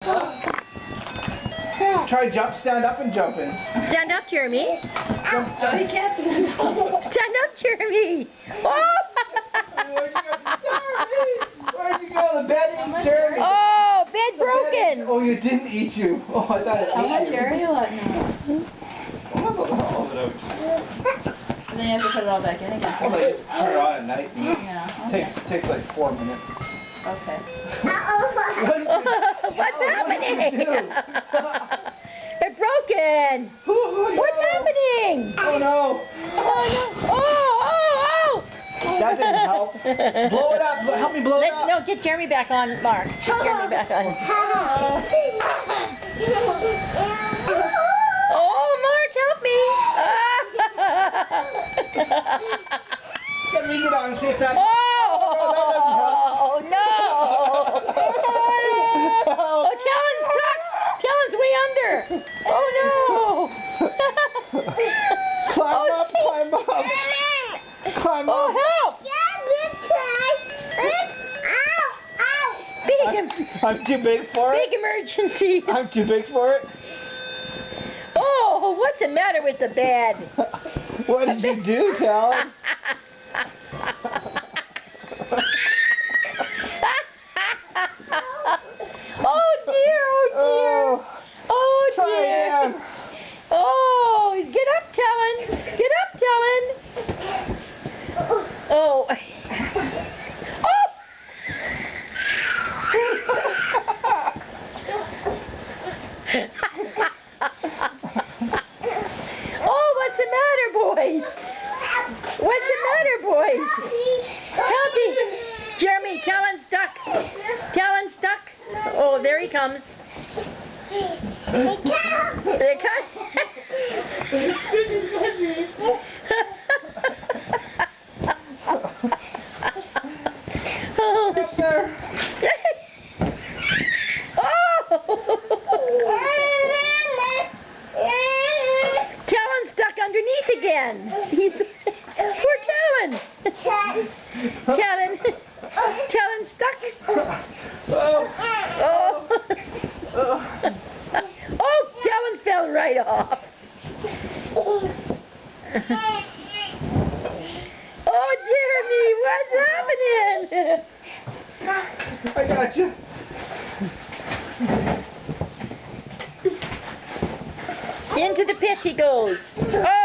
Try stand up and jumping. Stand up, Jeremy. No, he can't stand up. Stand up, Jeremy. Oh! Where'd you go? The bed ate Jeremy. Oh, bed broken. Oh, you didn't eat you. Oh, I thought it ate you. Jerry, what now? And then you have to put it all back in again. Well, they just turn it on at night. Yeah. Okay. Takes like 4 minutes. Okay. What's happening? It's broken. What's happening? Oh no. Oh no. Oh. That didn't help. Blow it up. Help me blow it up. No, get Jeremy back on, Mark. Get Jeremy back on. Oh, Mark, help me. Let me get on and see if that... Oh, no. Oh, Talon's stuck. Talon's way under. Oh, no. Climb up, climb up. Climb up. Oh, help. I'm too big for it. Big emergency. I'm too big for it. Oh, what's the matter with the bed? What did you do, Talon? Oh dear, oh dear. Oh Try dear. again. Oh, get up, Talon. Get up, Talon. Oh. Oh. Oh, what's the matter, boys? What's the matter, boys? Help me. Jeremy, Talon's stuck. Talon's stuck. Oh, there he comes. There he comes. Oh. Up there. Talon's stuck underneath again. He's poor Talon. Talon. Talon's stuck. Oh. Oh. Oh, Talon fell right off. Oh, Jeremy, what's happening? I got you. Into the pit he goes. Oh!